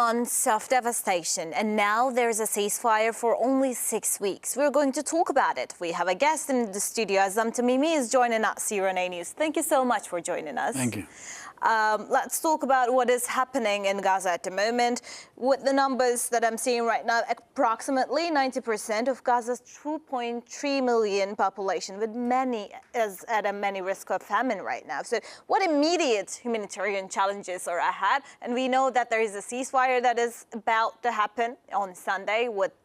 months of devastation, and now there's a ceasefire for only 6 weeks. We're going to talk about it. We have a guest in the studio. Azam Tamimi is joining us here on A News. Thank you so much for joining us. Thank you. Let's talk about what is happening in Gaza at the moment. With the numbers that I'm seeing right now, approximately 90% of Gaza's 2.3 million population, with many is at a many risk of famine right now. So what immediate humanitarian challenges are ahead? And we know that there is a ceasefire that is about to happen on Sunday with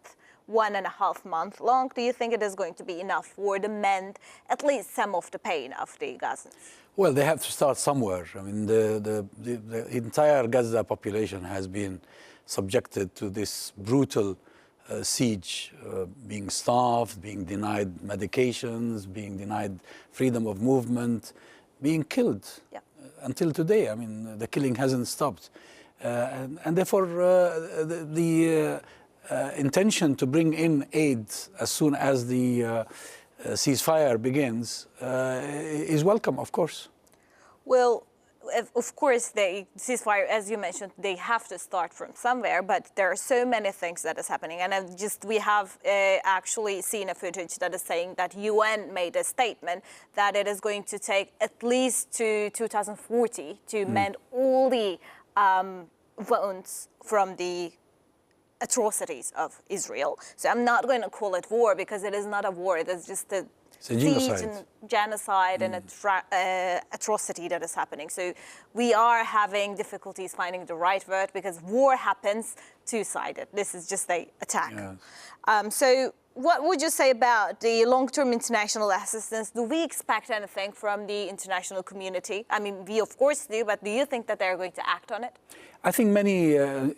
1.5 months long. Do you think it is going to be enough for to mend at least some of the pain of the Gazans? Well, they have to start somewhere. I mean, the entire Gaza population has been subjected to this brutal siege, being starved, being denied medications, being denied freedom of movement, being killed. Yeah. Until today. I mean, the killing hasn't stopped. And therefore, the intention to bring in aid as soon as the ceasefire begins is welcome, of course. Well, of course, the ceasefire, as you mentioned, they have to start from somewhere, but there are so many things that is happening. And we have actually seen a footage that is saying that UN made a statement that it is going to take at least to 2040 to mend all the wounds from the atrocities of Israel. So I'm not going to call it war because it is not a war. It is just a genocide and atrocity that is happening. So we are having difficulties finding the right word because war happens two-sided. This is just an attack. Yes. So what would you say about the long-term international assistance? Do we expect anything from the international community? I mean, we of course do, but do you think that they're going to act on it? I think many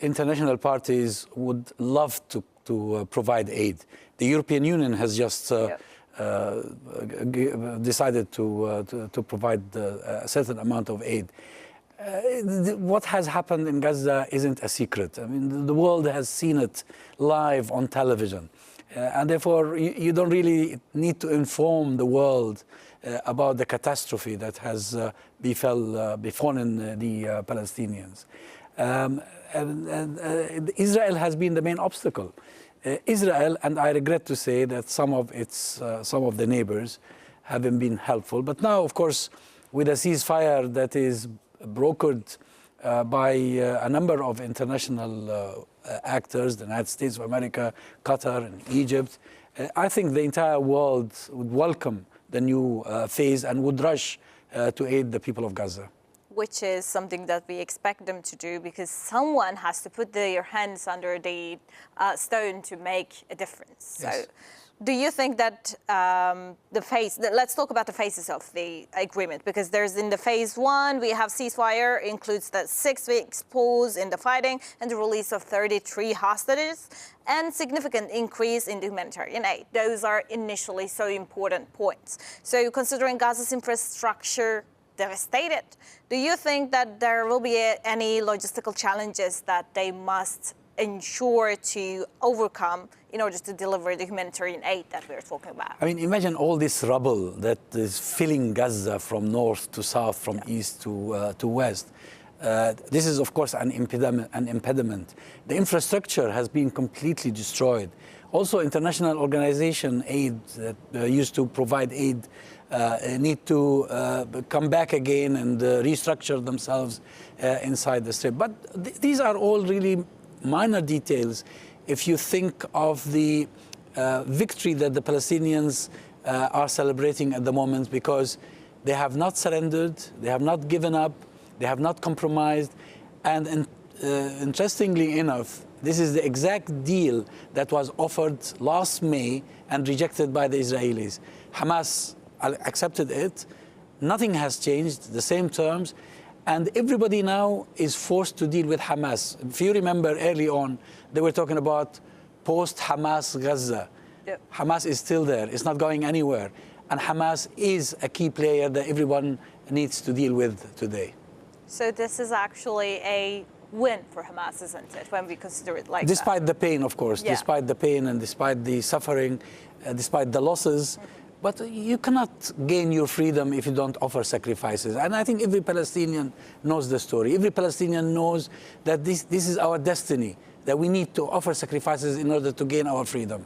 international parties would love to provide aid. The European Union has just decided to provide a certain amount of aid. What has happened in Gaza isn't a secret. I mean, the world has seen it live on television. And therefore, you don't really need to inform the world about the catastrophe that has befallen the Palestinians. Israel has been the main obstacle. Israel, and I regret to say that some of the neighbors haven't been helpful. But now, of course, with a ceasefire that is brokered by a number of international actors, the United States of America, Qatar, and Egypt, I think the entire world would welcome the new phase and would rush to aid the people of Gaza. Which is something that we expect them to do because someone has to put their hands under the stone to make a difference. Yes. So do you think that let's talk about the phases of the agreement, because there's in the phase 1, we have ceasefire, includes the 6 weeks pause in the fighting and the release of 33 hostages and significant increase in the humanitarian aid. Those are initially so important points. So considering Gaza's infrastructure devastated, do you think that there will be any logistical challenges that they must ensure to overcome in order to deliver the humanitarian aid that we're talking about? I mean, imagine all this rubble that is filling Gaza from north to south, from east to west. This is, of course, an impediment. The infrastructure has been completely destroyed. Also, international organization aid that used to provide aid need to come back again and restructure themselves inside the Strip. But these are all really minor details if you think of the victory that the Palestinians are celebrating at the moment, because they have not surrendered, they have not given up, they have not compromised. And interestingly enough, this is the exact deal that was offered last May and rejected by the Israelis. Hamas accepted it. Nothing has changed, the same terms. And everybody now is forced to deal with Hamas. If you remember early on, they were talking about post-Hamas Gaza. Yep. Hamas is still there. It's not going anywhere. And Hamas is a key player that everyone needs to deal with today. So this is actually a win for Hamas, isn't it, when we consider it like despite the pain, of course, despite the pain and despite the suffering, despite the losses, But you cannot gain your freedom if you don't offer sacrifices. And I think every Palestinian knows the story. Every Palestinian knows that this is our destiny, that we need to offer sacrifices in order to gain our freedom.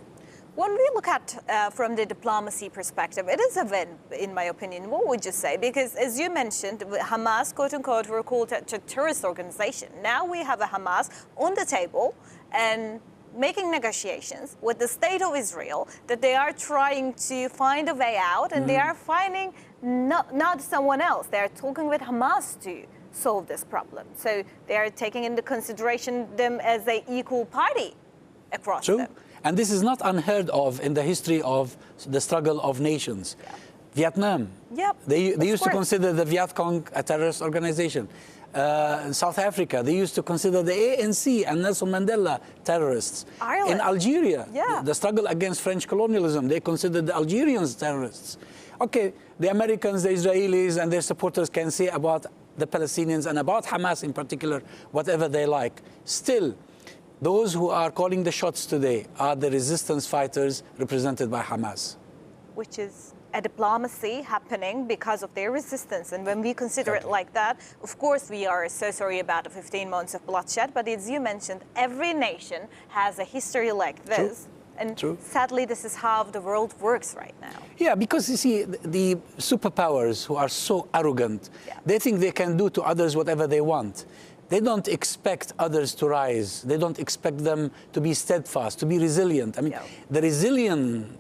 When we look at from the diplomacy perspective, it is a win, in my opinion. What would you say? Because as you mentioned, Hamas, quote unquote, were called a terrorist organization. Now we have a Hamas on the table and making negotiations with the state of Israel that they are trying to find a way out, and they are finding not someone else. They are talking with Hamas to solve this problem. So they are taking into consideration them as an equal party across them. And this is not unheard of in the history of the struggle of nations. Yeah. Vietnam, they used to consider the Viet Cong a terrorist organization. South Africa, they used to consider the ANC and Nelson Mandela terrorists. Ireland. In Algeria, the struggle against French colonialism, they considered the Algerians terrorists. Okay, the Americans, the Israelis, and their supporters can say about the Palestinians and about Hamas in particular, whatever they like. Still, those who are calling the shots today are the resistance fighters represented by Hamas. Which is a diplomacy happening because of their resistance. And when we consider it like that, of course, we are so sorry about the 15 months of bloodshed. But as you mentioned, every nation has a history like this. And sadly, this is how the world works right now. Yeah, because you see, the superpowers who are so arrogant, they think they can do to others whatever they want. They don't expect others to rise. They don't expect them to be steadfast, to be resilient. I mean, the resilience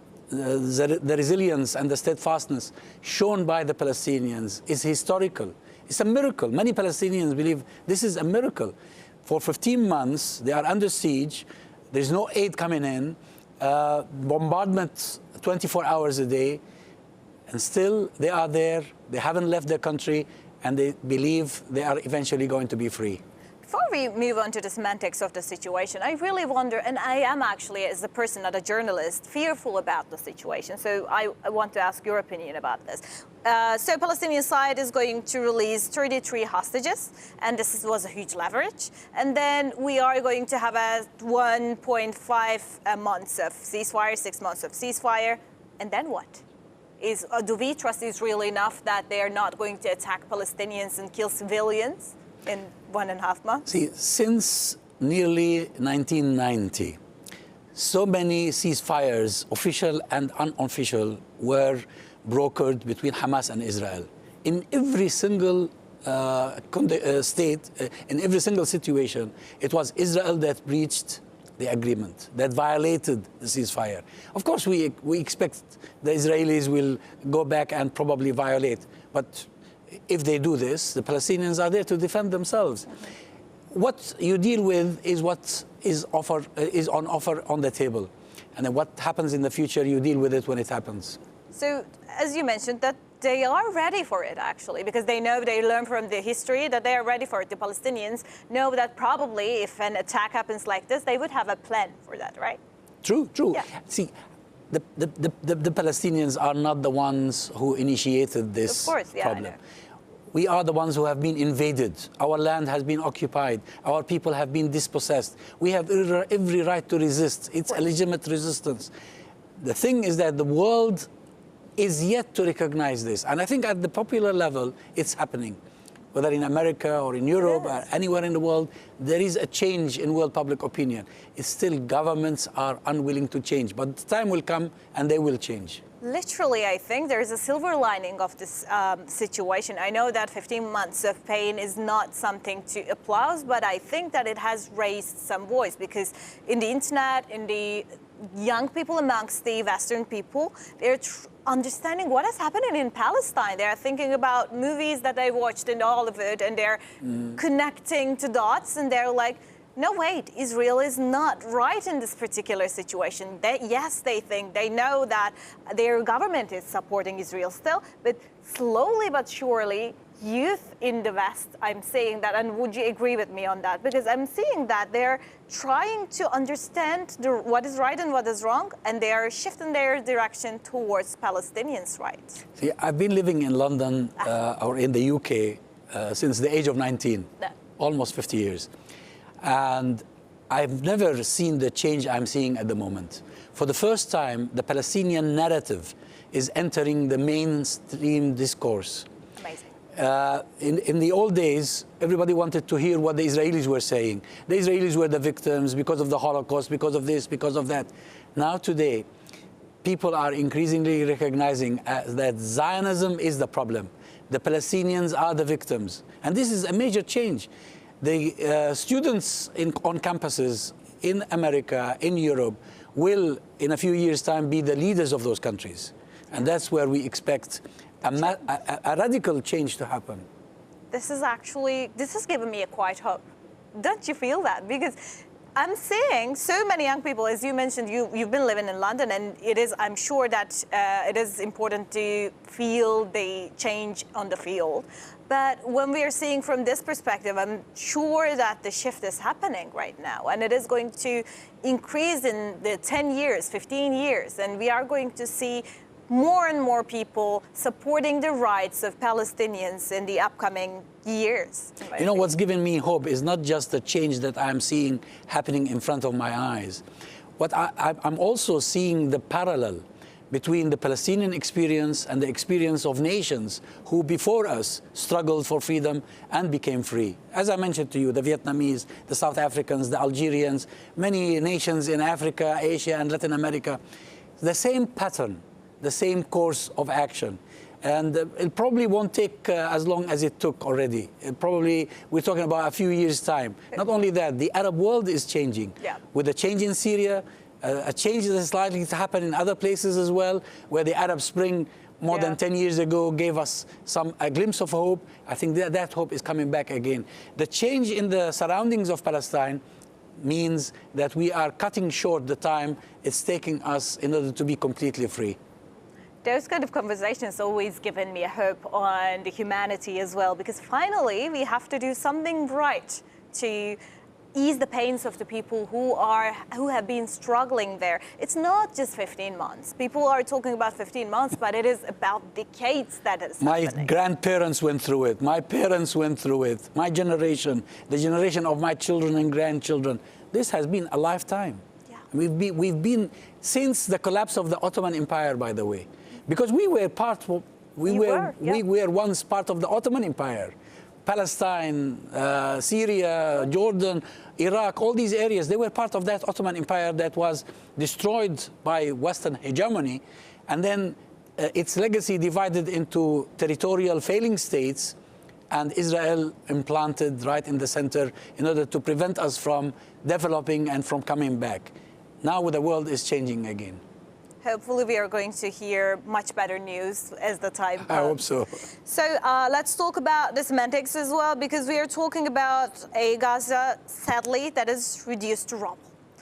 and the steadfastness shown by the Palestinians is historical. It's a miracle. Many Palestinians believe this is a miracle. For 15 months, they are under siege. There's no aid coming in. Bombardment 24 hours a day. And still, they are there. They haven't left their country. And they believe they are eventually going to be free. Before we move on to the semantics of the situation, I really wonder, and I am actually, as a person, not a journalist, fearful about the situation. So I want to ask your opinion about this. So Palestinian side is going to release 33 hostages, and this was a huge leverage. And then we are going to have a 1.5 months of ceasefire, 6 months of ceasefire. And then what? Do we trust Israel enough that they are not going to attack Palestinians and kill civilians in 1.5 months? See, since nearly 1990, so many ceasefires, official and unofficial, were brokered between Hamas and Israel. In every single state, in every single situation, it was Israel that breached the agreement, that violated the ceasefire. Of course, we expect the Israelis will go back and probably violate. But if they do this, the Palestinians are there to defend themselves. What you deal with is what is on offer on the table. And then what happens in the future, you deal with it when it happens. So, as you mentioned, that they are ready for it, actually, because they know, they learn from the history that they are ready for it. The Palestinians know that probably if an attack happens like this, they would have a plan for that, right? True. Yeah. See, the Palestinians are not the ones who initiated this problem. We are the ones who have been invaded. Our land has been occupied. Our people have been dispossessed. We have every right to resist. It's a legitimate resistance. The thing is that the world is yet to recognize this. And I think at the popular level, it's happening. Whether in America or in Europe or anywhere in the world, there is a change in world public opinion. It's still governments are unwilling to change. But the time will come and they will change. Literally, I think there is a silver lining of this situation. I know that 15 months of pain is not something to applaud, but I think that it has raised some voice, because in the internet, in the young people amongst the Western people, they're understanding what is happening in Palestine. They're thinking about movies that they watched in Hollywood, and they're connecting the dots, and they're like, no, wait, Israel is not right in this particular situation. Yes, they know that their government is supporting Israel still, but slowly but surely, youth in the West, I'm saying that, and would you agree with me on that? Because I'm seeing that they're trying to understand what is right and what is wrong, and they are shifting their direction towards Palestinians' rights. See, I've been living in London or in the UK since the age of 19, almost 50 years. And I've never seen the change I'm seeing at the moment. for the first time, the Palestinian narrative is entering the mainstream discourse. Amazing. In the old days, everybody wanted to hear what the Israelis were saying. The Israelis were the victims because of the Holocaust, because of this, because of that. Now today, people are increasingly recognizing that Zionism is the problem. The Palestinians are the victims. And this is a major change. The students on campuses in America, in Europe, will, in a few years' time, be the leaders of those countries. And that's where we expect a radical change to happen. This has given me a quite hope. Don't you feel that? Because I'm seeing so many young people, as you mentioned, you've been living in London, and I'm sure that it is important to feel the change on the field. But when we are seeing from this perspective, I'm sure that the shift is happening right now, and it is going to increase in the 10 years, 15 years, and we are going to see more and more people supporting the rights of Palestinians in the upcoming years. You know, what's giving me hope is not just the change that I'm seeing happening in front of my eyes. I'm also seeing the parallel between the Palestinian experience and the experience of nations who before us struggled for freedom and became free. As I mentioned to you, the Vietnamese, the South Africans, the Algerians, many nations in Africa, Asia, and Latin America, the same pattern, the same course of action. And it probably won't take as long as it took already. We're talking about a few years' time. Not only that, the Arab world is changing. Yeah. With the change in Syria, a change that is likely to happen in other places as well, where the Arab Spring more than 10 years ago gave us a glimpse of hope. I think that hope is coming back again. The change in the surroundings of Palestine means that we are cutting short the time it's taking us in order to be completely free. Those kind of conversations always given me a hope on the humanity as well, because finally we have to do something right to ease the pains of the people who have been struggling there. It's not just 15 months. People are talking about 15 months, but it is about decades that is happening. My grandparents went through it. My parents went through it. My generation, the generation of my children and grandchildren. This has been a lifetime. Yeah. We've been since the collapse of the Ottoman Empire, by the way. Because we were once part of the Ottoman Empire. Palestine, Syria, Jordan, Iraq, all these areas, they were part of that Ottoman Empire that was destroyed by Western hegemony. And then its legacy divided into territorial failing states, and Israel implanted right in the center in order to prevent us from developing and from coming back. Now the world is changing again. Hopefully we are going to hear much better news as the time comes. I hope so. So let's talk about the semantics as well, because we are talking about a Gaza, sadly, that is reduced to rubble.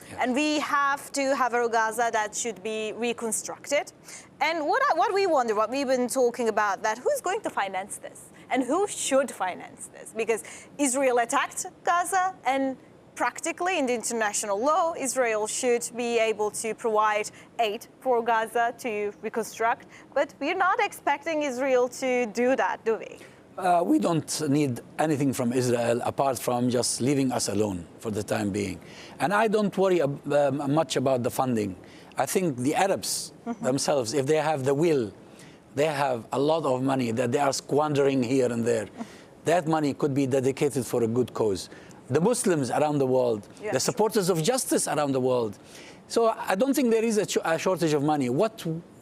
Yes. And we have to have a Gaza that should be reconstructed. And what we wonder, what we've been talking about, that who's going to finance this? And who should finance this? Because Israel attacked Gaza, and practically, in the international law, Israel should be able to provide aid for Gaza to reconstruct. But we're not expecting Israel to do that, do we? We don't need anything from Israel apart from just leaving us alone for the time being. And I don't worry much about the funding. I think the Arabs themselves, if they have the will, they have a lot of money that they are squandering here and there. That money could be dedicated for a good cause. The Muslims around the world, the supporters of justice around the world. So I don't think there is a shortage of money.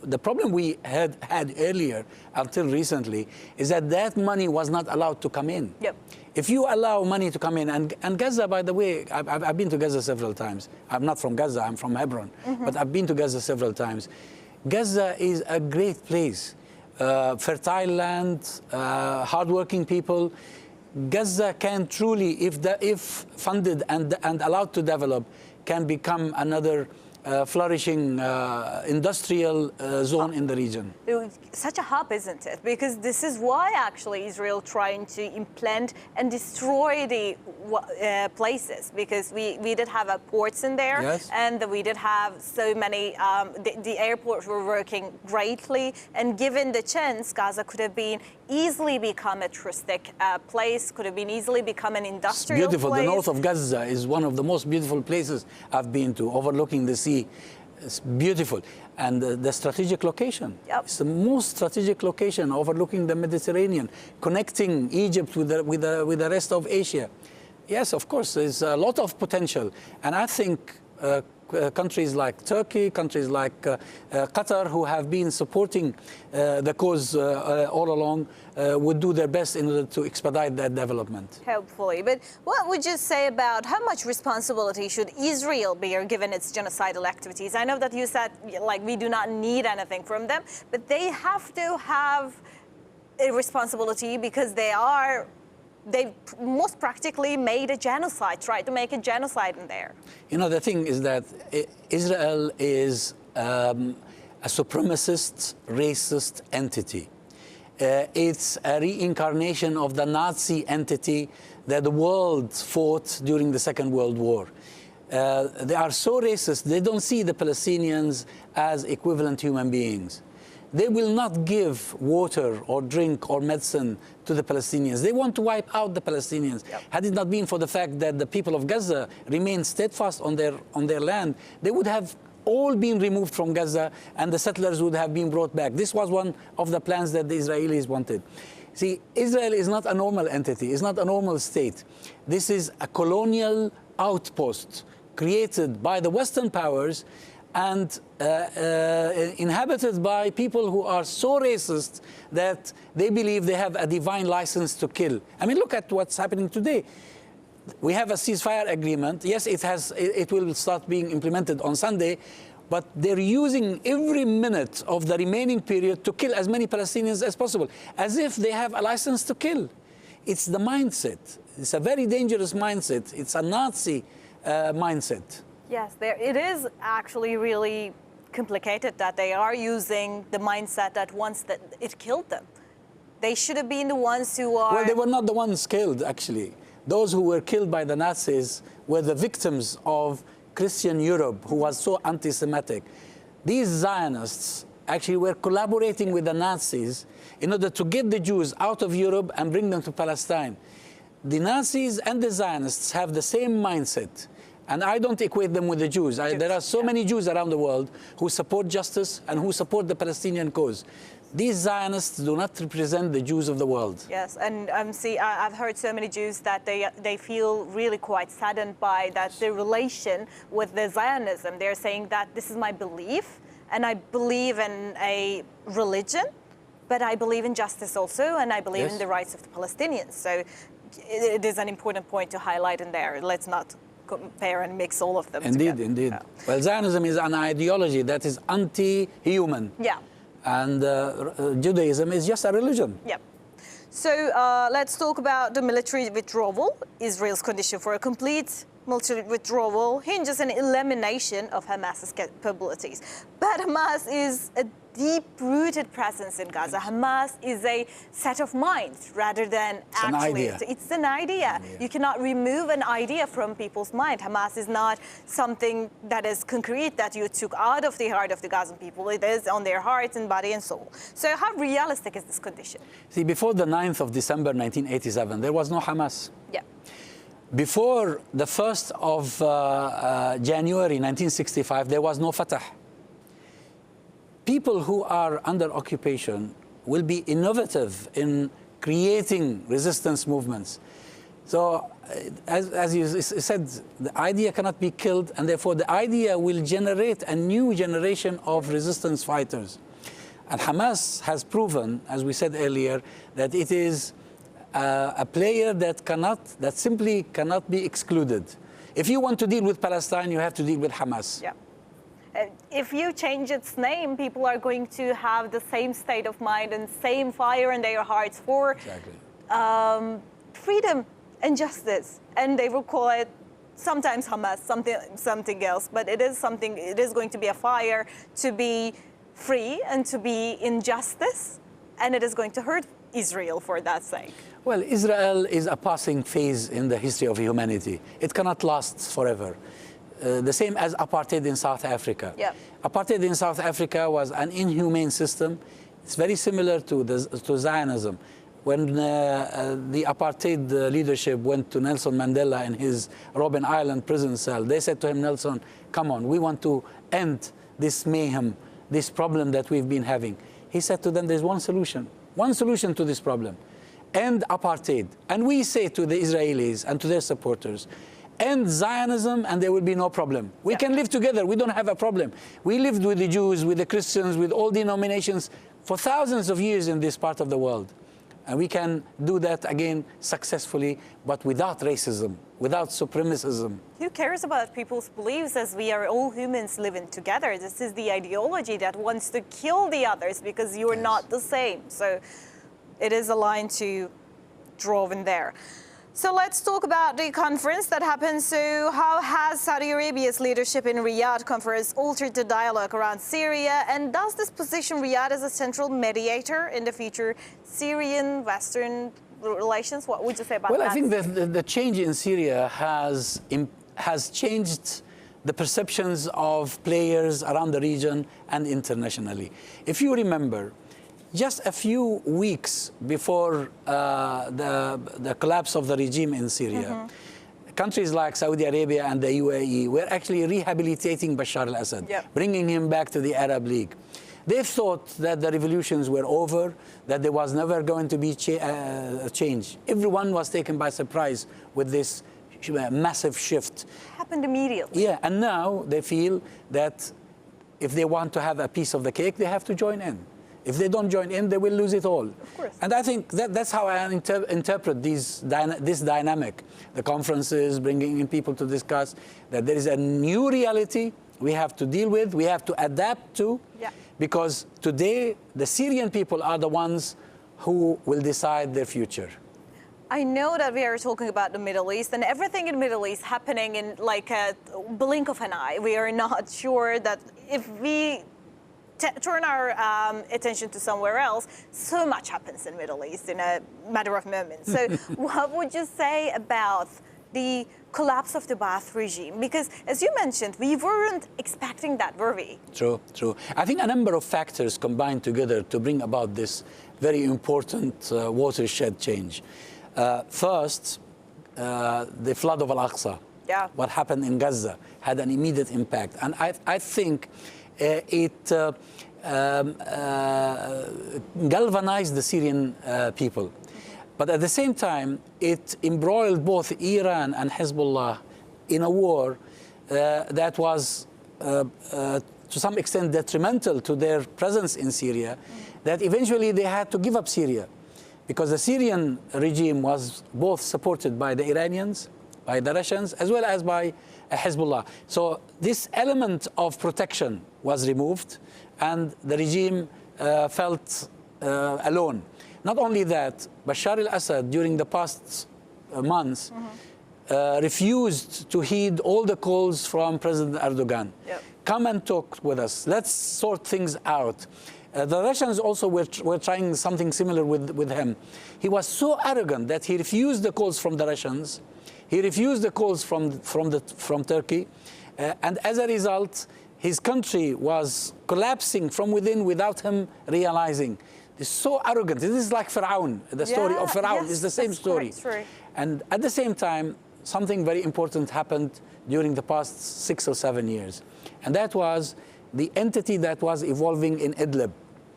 The problem we had earlier until recently is that money was not allowed to come in. Yep. If you allow money to come in, and Gaza, by the way, I've been to Gaza several times. I'm not from Gaza, I'm from Hebron, but I've been to Gaza several times. Gaza is a great place. Fertile land, hardworking people. Gaza can truly, if funded and allowed to develop, can become another flourishing industrial zone in the region. Such a hub, isn't it? Because this is why actually Israel trying to implant and destroy the places, because we did have ports in there, yes, and we did have so many, the airports were working greatly, and given the chance, Gaza could have been easily become a touristic place, could have been easily become an industrial place. Beautiful. place. The north of Gaza is one of the most beautiful places I've been to, overlooking the sea. It's beautiful. And the strategic location. Yep. It's the most strategic location overlooking the Mediterranean, connecting Egypt with the rest of Asia. Yes, of course, there's a lot of potential. And I think countries like Turkey, countries like Qatar, who have been supporting the cause all along, would do their best in order to expedite that development. Hopefully. But what would you say about how much responsibility should Israel bear given its genocidal activities? I know that you said, like, we do not need anything from them, but they have to have a responsibility because they most practically made a genocide, tried to make a genocide in there. You know, the thing is that Israel is a supremacist, racist entity. It's a reincarnation of the Nazi entity that the world fought during the Second World War. They are so racist, they don't see the Palestinians as equivalent human beings. They will not give water or drink or medicine to the Palestinians. They want to wipe out the Palestinians. Yep. Had it not been for the fact that the people of Gaza remained steadfast on their land, they would have all been removed from Gaza and the settlers would have been brought back. This was one of the plans that the Israelis wanted. See, Israel is not a normal entity. It's not a normal state. This is a colonial outpost created by the Western powers and inhabited by people who are so racist that they believe they have a divine license to kill. I mean, look at what's happening today. We have a ceasefire agreement. Yes, it will start being implemented on Sunday, but they're using every minute of the remaining period to kill as many Palestinians as possible, as if they have a license to kill. It's the mindset. It's a very dangerous mindset. It's a Nazi mindset. Yes, it is actually really complicated that they are using the mindset that once that it killed them. They should have been the ones who are... Well, they were not the ones killed, actually. Those who were killed by the Nazis were the victims of Christian Europe, who was so anti-Semitic. These Zionists actually were collaborating with the Nazis in order to get the Jews out of Europe and bring them to Palestine. The Nazis and the Zionists have the same mindset. And I don't equate them with the Jews. There are so many Jews around the world who support justice and who support the Palestinian cause. These Zionists do not represent the Jews of the world. Yes, and see, I've heard so many Jews that they feel really quite saddened by that the relation with the Zionism. They're saying that this is my belief, and I believe in a religion, but I believe in justice also, and I believe in the rights of the Palestinians. So it is an important point to highlight in there. Let's not compare and mix all of them together. Indeed. Yeah. Well, Zionism is an ideology that is anti-human. Yeah. And Judaism is just a religion. Yep. So let's talk about the military withdrawal. Israel's condition for a complete military withdrawal hinges on elimination of Hamas's capabilities. But Hamas is a deep-rooted presence in Gaza. Hamas is a set of minds rather than it's an idea. You cannot remove an idea from people's mind. Hamas is not something that is concrete that you took out of the heart of the Gazan people. It is on their heart and body and soul. So how realistic is this condition? See, before the 9th of December 1987, there was no Hamas. Yeah. Before the 1st of January 1965, there was no Fatah. People who are under occupation will be innovative in creating resistance movements. So, as you said, the idea cannot be killed, and therefore the idea will generate a new generation of resistance fighters. And Hamas has proven, as we said earlier, that it is a player that simply cannot be excluded. If you want to deal with Palestine, you have to deal with Hamas. Yeah. If you change its name, people are going to have the same state of mind and same fire in their hearts for freedom and justice. And they will call it sometimes Hamas, something else. But it is going to be a fire to be free and to be in justice. And it is going to hurt Israel for that sake. Well, Israel is a passing phase in the history of humanity. It cannot last forever. The same as apartheid in South Africa. Yep. Apartheid in South Africa was an inhumane system. It's very similar to Zionism. When the apartheid leadership went to Nelson Mandela in his Robben Island prison cell, they said to him, Nelson, come on, we want to end this mayhem, this problem that we've been having? He said to them, there's one solution to this problem: end apartheid. And we say to the Israelis and to their supporters, end Zionism and there will be no problem. We can live together. We don't have a problem. We lived with the Jews, with the Christians, with all denominations for thousands of years in this part of the world. And we can do that again successfully, but without racism, without supremacism. Who cares about people's beliefs, as we are all humans living together? This is the ideology that wants to kill the others because you are not the same. So it is a line to draw in there. So let's talk about the conference that happened. So how has Saudi Arabia's leadership in Riyadh conference altered the dialogue around Syria? And does this position Riyadh as a central mediator in the future Syrian-Western relations? What would you say about that? Well, I think that the change in Syria has changed the perceptions of players around the region and internationally. If you remember, just a few weeks before the collapse of the regime in Syria, countries like Saudi Arabia and the UAE were actually rehabilitating Bashar al-Assad, bringing him back to the Arab League. They thought that the revolutions were over, that there was never going to be a change. Everyone was taken by surprise with this massive shift. Happened immediately. Yeah, and now they feel that if they want to have a piece of the cake, they have to join in. If they don't join in, they will lose it all. Of course. And I think that's how I interpret this dynamic. The conferences, bringing in people to discuss, that there is a new reality we have to deal with, we have to adapt to, because today the Syrian people are the ones who will decide their future. I know that we are talking about the Middle East, and everything in the Middle East happening in like a blink of an eye. We are not sure that if we turn our attention to somewhere else, so much happens in the Middle East in a matter of moments. So what would you say about the collapse of the Ba'ath regime? Because as you mentioned, we weren't expecting that, were we? True, true. I think a number of factors combined together to bring about this very important watershed change. First, the flood of Al-Aqsa. What happened in Gaza had an immediate impact. And I think it galvanized the Syrian people. But at the same time, it embroiled both Iran and Hezbollah in a war that was, to some extent, detrimental to their presence in Syria, that eventually they had to give up Syria, because the Syrian regime was both supported by the Iranians, by the Russians, as well as by Hezbollah. So this element of protection was removed, and the regime felt alone. Not only that, Bashar al-Assad, during the past months, refused to heed all the calls from President Erdogan. Come and talk with us. Let's sort things out. The Russians also were trying something similar with him. He was so arrogant that he refused the calls from the Russians. He refused the calls from Turkey. And as a result, his country was collapsing from within without him realizing. He's so arrogant. This is like Pharaoh. The story of Pharaoh is the same story. And at the same time, something very important happened during the past 6 or 7 years. And that was the entity that was evolving in Idlib.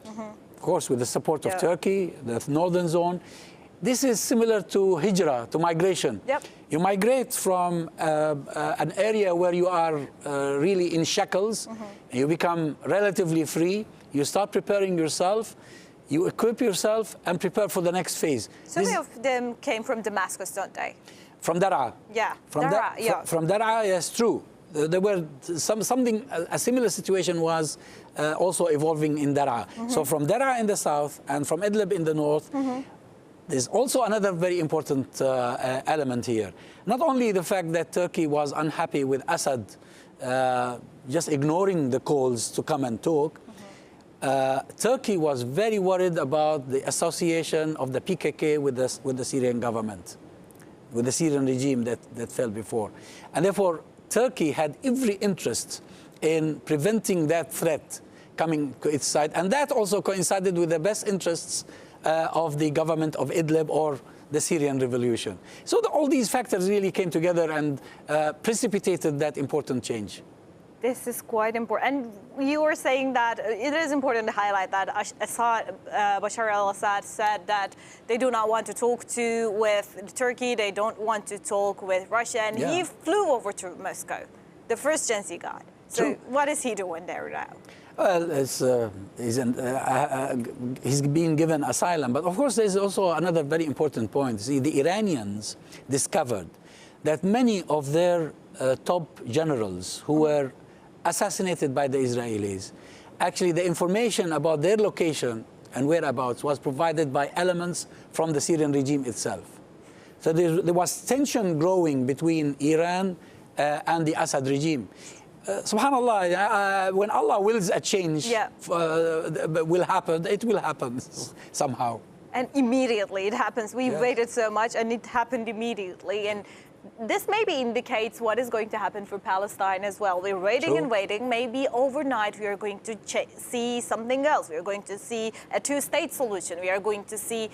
Of course, with the support of Turkey, the northern zone. This is similar to hijrah, to migration. You migrate from an area where you are really in shackles, and you become relatively free. You start preparing yourself. You equip yourself and prepare for the next phase. So many of them came from Damascus, don't they? From Daraa. From Daraa, From Daraa, yes, true. There were a similar situation was also evolving in Daraa. So from Daraa in the south and from Idlib in the north, there's also another very important element here. Not only the fact that Turkey was unhappy with Assad just ignoring the calls to come and talk, Turkey was very worried about the association of the PKK with the Syrian government, with the Syrian regime that fell before. And therefore, Turkey had every interest in preventing that threat coming to its side. And that also coincided with the best interests of the government of Idlib or the Syrian revolution. So all these factors really came together and precipitated that important change. This is quite important. And you were saying that it is important to highlight that Bashar al-Assad said that they do not want to talk with Turkey, they don't want to talk with Russia, and he flew over to Moscow, the first Gen-Z guy. So what is he doing there now? Well, he's being given asylum. But of course, there's also another very important point. See, the Iranians discovered that many of their top generals who were assassinated by the Israelis, actually the information about their location and whereabouts was provided by elements from the Syrian regime itself. So there was tension growing between Iran and the Assad regime. Subhanallah, when Allah wills a change will happen, it will happen somehow. And immediately it happens. We waited so much and it happened immediately. And this maybe indicates what is going to happen for Palestine as well. We're waiting and waiting. Maybe overnight we are going to see something else. We are going to see a two-state solution. We are going to see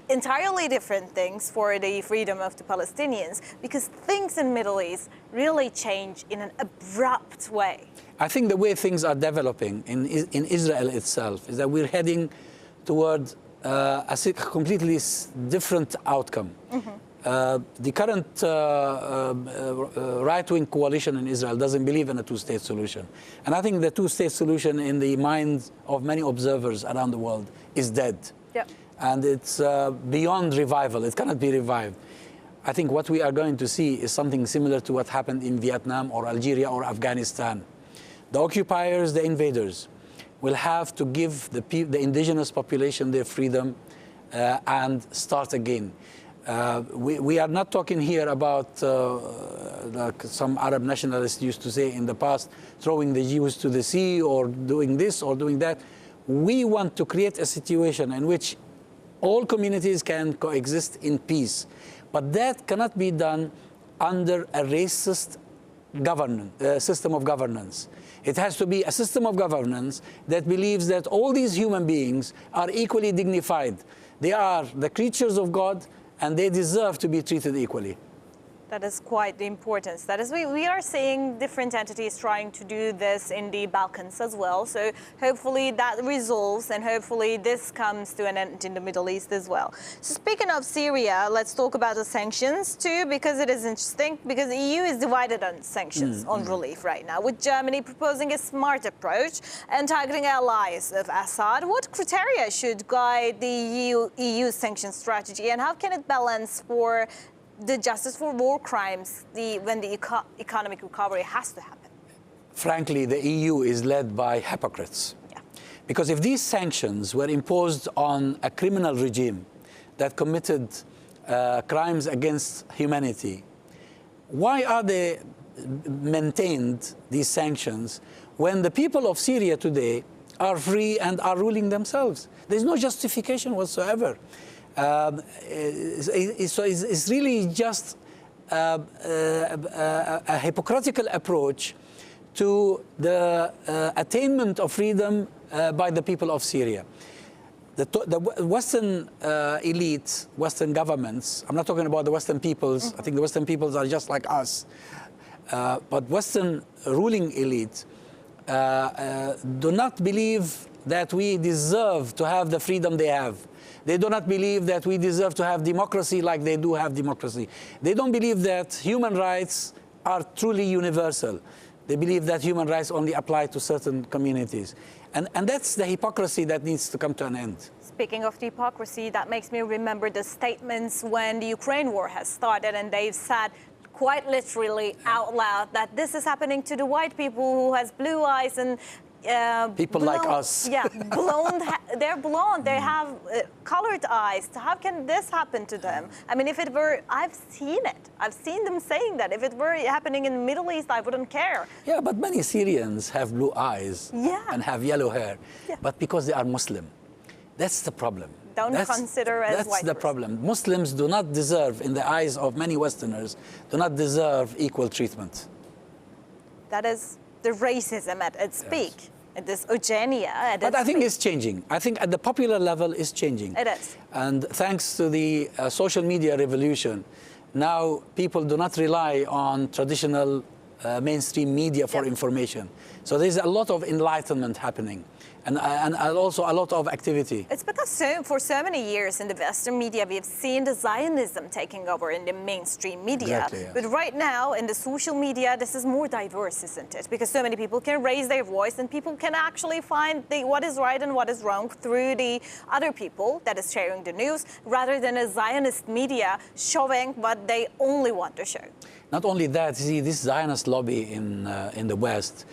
entirely different things for the freedom of the Palestinians, because things in the Middle East really change in an abrupt way. I think the way things are developing in Israel itself is that we're heading toward a completely different outcome. The current right-wing coalition in Israel doesn't believe in a two-state solution. And I think the two-state solution in the minds of many observers around the world is dead. And it's beyond revival. It cannot be revived. I think what we are going to see is something similar to what happened in Vietnam or Algeria or Afghanistan. The occupiers, the invaders, will have to give the indigenous population their freedom and start again. We are not talking here about, like some Arab nationalists used to say in the past, throwing the Jews to the sea or doing this or doing that. We want to create a situation in which all communities can coexist in peace. But that cannot be done under a racist system of governance. It has to be a system of governance that believes that all these human beings are equally dignified. They are the creatures of God, and they deserve to be treated equally. That is quite the importance. That is, we are seeing different entities trying to do this in the Balkans as well. So hopefully that resolves, and hopefully this comes to an end in the Middle East as well. So speaking of Syria, let's talk about the sanctions too, because it is interesting, because the EU is divided on sanctions, on relief right now, with Germany proposing a smart approach and targeting allies of Assad. What criteria should guide the EU sanction strategy, and how can it balance for the justice for war crimes when the economic recovery has to happen? Frankly, the EU is led by hypocrites. Because if these sanctions were imposed on a criminal regime that committed crimes against humanity, why are they maintained, these sanctions, when the people of Syria today are free and are ruling themselves? There's no justification whatsoever. So it's really just a hypocritical approach to the attainment of freedom by the people of Syria. The Western elite, Western governments, I'm not talking about the Western peoples, I think the Western peoples are just like us, but Western ruling elite do not believe that we deserve to have the freedom they have. They do not believe that we deserve to have democracy like they do have democracy. They don't believe that human rights are truly universal. They believe that human rights only apply to certain communities. And that's the hypocrisy that needs to come to an end. Speaking of hypocrisy, that makes me remember the statements when the Ukraine war has started, and they've said quite literally out loud that this is happening to the white people who has blue eyes and people blonde, like us. Blonde. They're blonde. They have colored eyes. How can this happen to them? I mean, if it were, I've seen it. I've seen them saying that. If it were happening in the Middle East, I wouldn't care. Yeah, but many Syrians have blue eyes and have yellow hair, but because they are Muslim. That's the problem. Consider as white. That's the problem. Muslims do not deserve, in the eyes of many Westerners, do not deserve equal treatment. That is the racism at its peak. This eugenia at its But I think peak. it's changing. I think at the popular level it's changing. It is. And thanks to the social media revolution, now people do not rely on traditional mainstream media for information. So there's a lot of enlightenment happening. And also a lot of activity. It's because for so many years in the Western media, we've seen the Zionism taking over in the mainstream media. Exactly, yeah. But right now, in the social media, this is more diverse, isn't it? Because so many people can raise their voice and people can actually find what is right and what is wrong through the other people that is sharing the news, rather than a Zionist media showing what they only want to show. Not only that, see, this Zionist lobby in the West,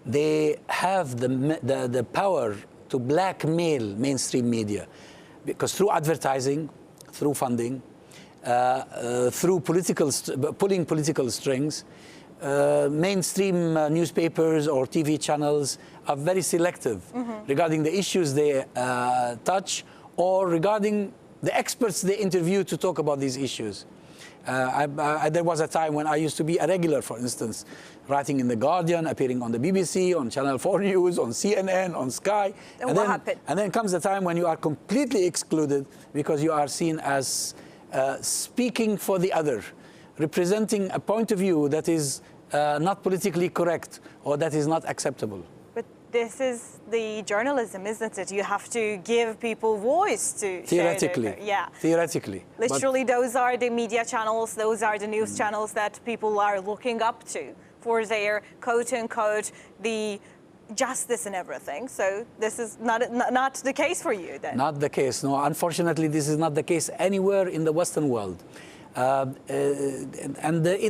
they have the power to blackmail mainstream media, because through advertising, through funding, through pulling political strings, mainstream newspapers or TV channels are very selective regarding the issues they touch or regarding the experts they interview to talk about these issues. There was a time when I used to be a regular, for instance, writing in The Guardian, appearing on the BBC, on Channel 4 News, on CNN, on Sky. And what happened? And then comes the time when you are completely excluded because you are seen as speaking for the other, representing a point of view that is not politically correct or that is not acceptable. But this is the journalism, isn't it? You have to give people voice to theoretically. Yeah. Theoretically. Literally, those are the media channels, those are the news channels that people are looking up to for their quote-unquote the justice and everything. So this is not the case for you then? Not the case, no. Unfortunately, this is not the case anywhere in the Western world.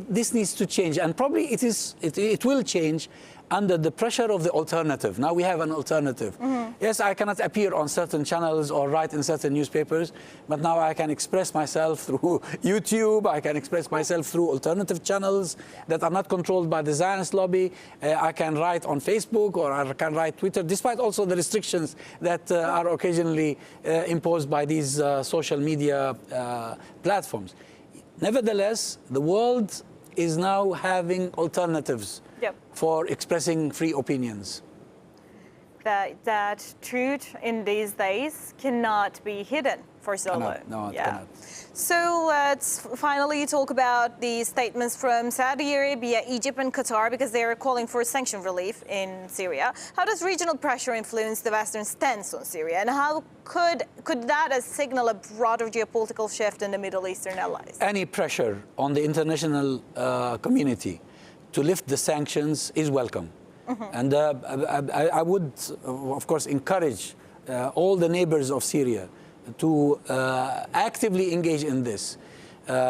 This needs to change, and probably it will change under the pressure of the alternative. Now we have an alternative. Yes, I cannot appear on certain channels or write in certain newspapers, but now I can express myself through YouTube, I can express myself through alternative channels that are not controlled by the Zionist lobby. I can write on Facebook or I can write Twitter, despite also the restrictions that are occasionally imposed by these social media platforms. Nevertheless, the world is now having alternatives for expressing free opinions. That truth in these days cannot be hidden for so long. No, it cannot. So let's finally talk about the statements from Saudi Arabia, Egypt and Qatar, because they are calling for sanction relief in Syria. How does regional pressure influence the Western stance on Syria, and how could that signal a broader geopolitical shift in the Middle Eastern allies? Any pressure on the international community to lift the sanctions is welcome. And I would, of course, encourage all the neighbors of Syria to actively engage in this.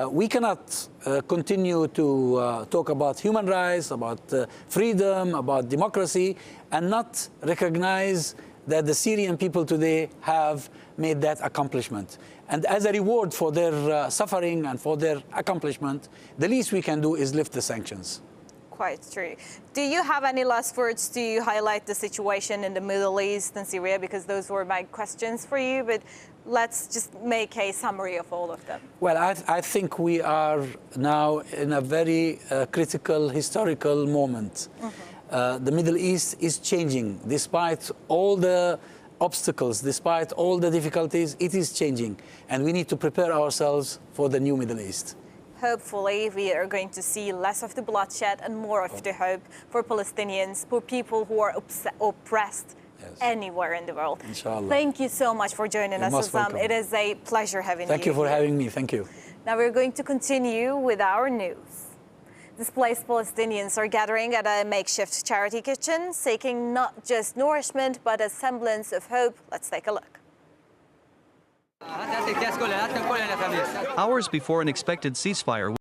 We cannot continue to talk about human rights, about freedom, about democracy, and not recognize that the Syrian people today have made that accomplishment. And as a reward for their suffering and for their accomplishment, the least we can do is lift the sanctions. Quite true. Do you have any last words to highlight the situation in the Middle East and Syria? Because those were my questions for you, but let's just make a summary of all of them. Well, I think we are now in a very critical historical moment. The Middle East is changing. Despite all the obstacles, despite all the difficulties, it is changing. And we need to prepare ourselves for the new Middle East. Hopefully, we are going to see less of the bloodshed and more of the hope for Palestinians, for people who are oppressed anywhere in the world. Inshallah. Thank you so much for joining us, Azam. It is a pleasure having you. Thank you for having me. Thank you. Now we're going to continue with our news. Displaced Palestinians are gathering at a makeshift charity kitchen, seeking not just nourishment, but a semblance of hope. Let's take a look. Hours before an expected ceasefire